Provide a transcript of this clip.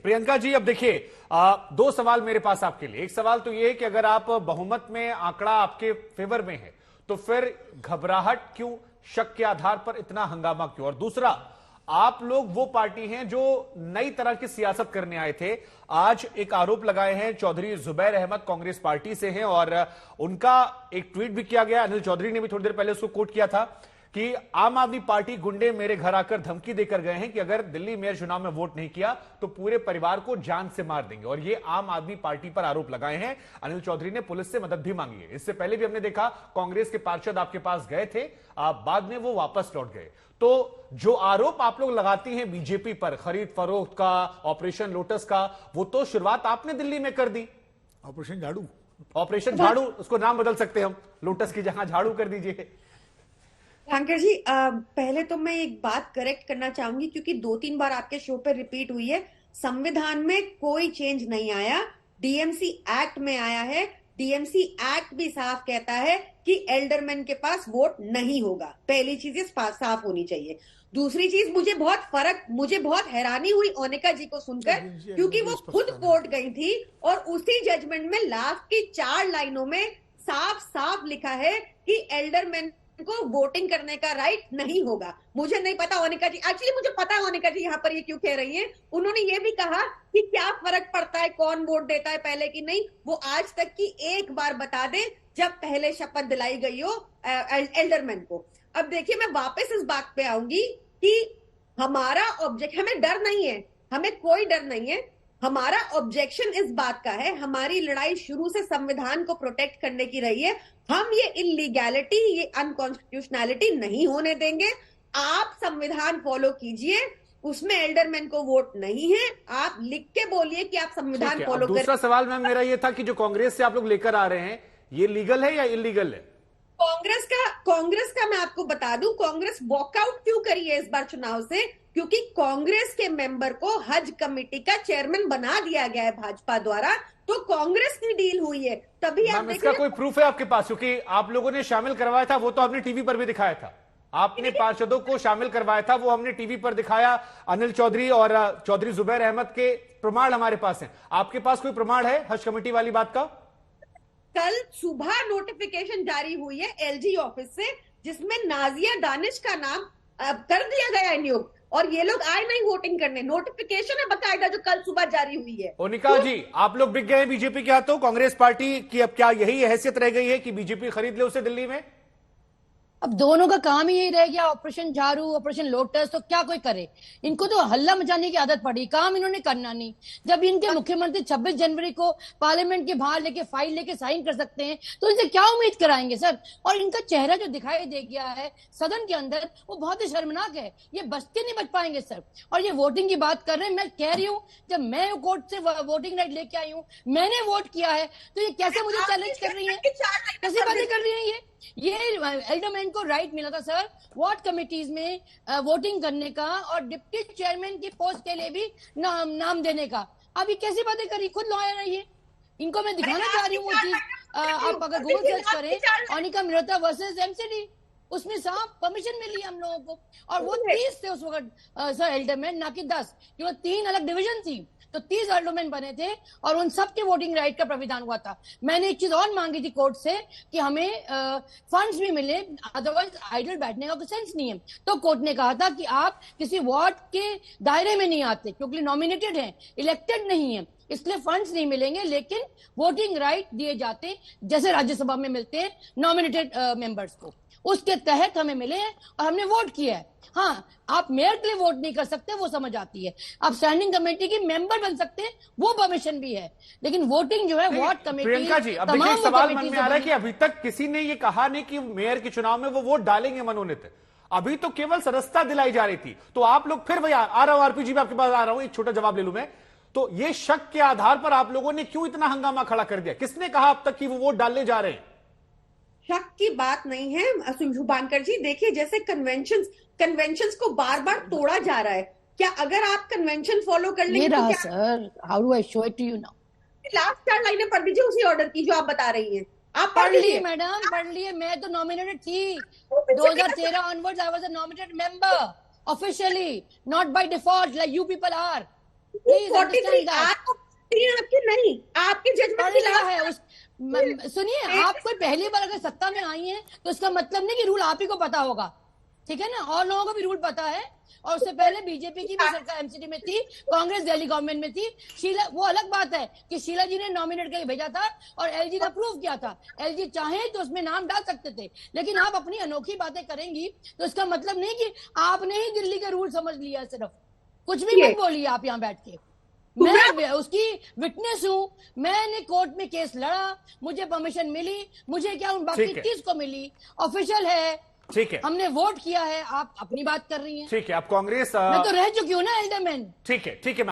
प्रियंका जी, अब देखिए, दो सवाल मेरे पास आपके लिए। एक सवाल तो ये है कि अगर आप बहुमत में आंकड़ा आपके फेवर में है तो फिर घबराहट क्यों, शक के आधार पर इतना हंगामा क्यों? और दूसरा, आप लोग वो पार्टी हैं जो नई तरह की सियासत करने आए थे। आज एक आरोप लगाए हैं, चौधरी जुबैर अहमद कांग्रेस पार्टी से हैं और उनका एक ट्वीट भी किया गया। अनिल चौधरी ने भी थोड़ी देर पहले उसको कोट किया था कि आम आदमी पार्टी गुंडे मेरे घर आकर धमकी देकर गए हैं कि अगर दिल्ली मेयर चुनाव में वोट नहीं किया तो पूरे परिवार को जान से मार देंगे। और ये आम आदमी पार्टी पर आरोप लगाए हैं। अनिल चौधरी ने पुलिस से मदद भी मांगी है। इससे पहले भी हमने देखा कांग्रेस के पार्षद आपके पास गए थे, बाद में वो वापस लौट गए। तो जो आरोप आप लोग लगाती हैं बीजेपी पर, खरीद फरोख्त का, ऑपरेशन लोटस का, वो तो शुरुआत आपने दिल्ली में कर दी। ऑपरेशन झाड़ू, ऑपरेशन झाड़ू, उसको नाम बदल सकते हैं हम, लोटस की जगह झाड़ू कर दीजिए। शंकर जी, पहले तो मैं एक बात करेक्ट करना चाहूंगी क्योंकि 2-3 बार आपके शो पर रिपीट हुई है। संविधान में कोई चेंज नहीं आया, डीएमसी एक्ट में आया है। डीएमसी एक्ट भी साफ कहता है कि एल्डरमैन के पास वोट नहीं होगा। पहली चीज साफ होनी चाहिए। दूसरी चीज, मुझे बहुत हैरानी हुई ओनिका जी को सुनकर, क्योंकि वो खुद कोर्ट गई थी और उसी जजमेंट में लास्ट की 4 लाइनों में साफ साफ लिखा है कि एल्डरमैन को वोटिंग करने का राइट नहीं होगा। मुझे नहीं पता ओनिका जी, एक्चुअली मुझे पता है ओनिका जी यहाँ पर ये क्यों कह रही हैं। उन्होंने ये भी कहा कि क्या फर्क पड़ता है कौन वोट देता है पहले की नहीं, वो आज तक की एक बार बता दे जब पहले शपथ दिलाई गई हो एल्डरमैन को। अब देखिए, मैं वापस इस बात पे आऊंगी कि हमारा ऑब्जेक्ट, हमें डर नहीं है, हमें कोई डर नहीं है। हमारा ऑब्जेक्शन इस बात का है, हमारी लड़ाई शुरू से संविधान को प्रोटेक्ट करने की रही है। हम ये इलीगैलिटी, ये अनकॉन्स्टिट्यूशनैलिटी नहीं होने देंगे। आप संविधान फॉलो कीजिए, उसमें एल्डरमैन को वोट नहीं है। आप लिख के बोलिए कि आप संविधान फॉलो करें। दूसरा सवाल मैम मेरा ये था कि जो कांग्रेस से आप लोग लेकर आ रहे हैं, ये लीगल है या इलीगल है? कांग्रेस का मैं आपको बता दूं, कांग्रेस वॉकआउट क्यों करी है इस बार चुनाव से, क्योंकि कांग्रेस के मेंबर को हज कमेटी का चेयरमैन बना दिया गया है भाजपा द्वारा, तो कांग्रेस की डील हुई है। तभी आप इसका कोई प्रूफ है आपके पास? क्योंकि आप लोगों ने शामिल करवाया था, वो तो आपने टीवी पर भी दिखाया था। आपने पार्षदों को शामिल करवाया था, वो हमने टीवी पर दिखाया। अनिल चौधरी और चौधरी जुबैर अहमद के प्रमाण हमारे पास हैं। आपके पास कोई प्रमाण है हज कमेटी वाली बात का? कल सुबह नोटिफिकेशन जारी हुई है एलजी ऑफिस से, जिसमें नाजिया दानिश का नाम कर दिया गया है नियुक्त, और ये लोग आए नहीं वोटिंग करने। नोटिफिकेशन है बकायदा जो कल सुबह जारी हुई है। ओनिका जी, आप लोग बिक गए बीजेपी के हाथों। कांग्रेस पार्टी की अब क्या यही हैसियत रह गई है कि बीजेपी खरीद ले उसे दिल्ली में? अब दोनों का काम ही यही रह गया, ऑपरेशन झाड़ू, ऑपरेशन लोटस। तो क्या कोई करे? इनको तो हल्ला मचाने की आदत पड़ी, काम इन्होंने करना नहीं। जब इनके मुख्यमंत्री 26 जनवरी को पार्लियामेंट के बाहर लेके फाइल लेके साइन कर सकते हैं तो इनसे क्या उम्मीद कराएंगे सर? और इनका चेहरा जो दिखाई दे गया है सदन के अंदर, वो बहुत ही शर्मनाक है। ये बचते नहीं बच पाएंगे सर। और ये वोटिंग की बात कर रहे हैं, मैं कह रही हूँ जब मैं कोर्ट से वोटिंग राइट लेके आई हूँ, मैंने वोट किया है, तो ये कैसे मुझे चैलेंज कर रही है? कैसी बातें कर रही है? ये एल्डरमैन को राइट मिला था सर वार्ड कमिटीज में वोटिंग करने का और डिप्टी चेयरमैन की पोस्ट के लिए भी नाम देने का। अब ये कैसी बातें करी? खुद लॉयर है ये। इनको मैं दिखाना चाह रही हूँ वो चीज। आप अगर गूगल सर्च करें अनिका मेहता वर्सेस एमसीडी, उसमें साफ परमिशन मिली हम लोगों को। और वो 30 थे उस वक्त सर एल्डरमैन, ना कि 10, क्योंकि 3 अलग डिवीजन थी, तो 30 एल्डरमैन बने थे और उन सबके वोटिंग राइट का प्रावधान हुआ था। मैंने एक चीज और मांगी थी कोर्ट से कि हमें फंड्स भी मिले, अदरवाइज आइडल बैठने का कोई सेंस नहीं है। तो कोर्ट ने कहा था कि आप किसी वार्ड के दायरे में नहीं आते क्योंकि नॉमिनेटेड हैं, इलेक्टेड नहीं है, इसलिए फंड्स नहीं मिलेंगे, लेकिन वोटिंग राइट दिए जाते जैसे राज्यसभा में मिलते हैं नॉमिनेटेड मेंबर्स को। उसके तहत हमें मिले हैं और हमने वोट किया है। हाँ, आप मेयर के लिए वोट नहीं कर सकते, वो समझ आती है। आप स्टैंडिंग कमेटी की मेंबर बन सकते हैं, वो परमिशन भी है, लेकिन वोटिंग जो है वार्ड कमेटी। प्रियंका जी, अब देखिए सवाल मन में आ रहा है कि अभी तक किसी ने ये कहा नहीं कि मेयर के चुनाव में वो वोट डालेंगे मनोनीत। अभी तो केवल सदस्यता दिलाई जा रही थी। तो आप लोग फिर भैया आ रहा हूं, आरपीजी में आपके पास आ रहा हूं, एक छोटा जवाब ले लूं मैं। तो ये शक के आधार पर आप लोगों ने क्यों इतना हंगामा खड़ा कर दिया? किसने कहा अब तक कि वो वोट डालने जा रहे हैं? शक की बात नहीं है शुभांकर जी। देखिए, जैसे कन्वेंशंस को बार बार तोड़ा जा रहा है। क्या अगर आप कन्वेंशन फॉलो कर लेंगे तो क्या? Sir, how do I show it to you now? Last 4 लाइनें पढ़ दीजिए उसी ऑर्डर की जो आप बता रही हैं। आप पढ़ लीजिए मैडम, पढ़ लिए। मैं तो नॉमिनेटेड थी 2013 onwards. I was a nominated member officially, not by default like you people are. Please 43 आपकी नहीं, आपके जजमेंट की लगा है उस सुनिए, आप कोई पहली बार अगर सत्ता में आई है तो इसका मतलब नहीं कि रूल आप ही को पता होगा, ठीक है ना, और लोगों को भी रूल पता है। और उससे पहले बीजेपी की भी सरकार एमसीडी में थी, कांग्रेस दिल्ली गवर्नमेंट में थी। शीला, वो अलग बात है कि शीला जी ने नॉमिनेट करके भेजा था और एलजी ने अप्रूव किया था। एलजी चाहे तो उसमें नाम डाल सकते थे, लेकिन आप अपनी अनोखी बातें करेंगी तो इसका मतलब नहीं कि आपने ही दिल्ली के रूल समझ लिया। सिर्फ कुछ भी मत बोलिए आप यहाँ बैठ के। मैं उसकी विटनेस हूं, मैंने कोर्ट में केस लड़ा, मुझे परमिशन मिली, मुझे क्या उन बाकी 30 को मिली, ऑफिशियल है, ठीक है, हमने वोट किया है। आप अपनी बात कर रही हैं। ठीक है, आप कांग्रेस मैं तो रह चुकी हूँ ना एल्डरमैन। ठीक है, ठीक है।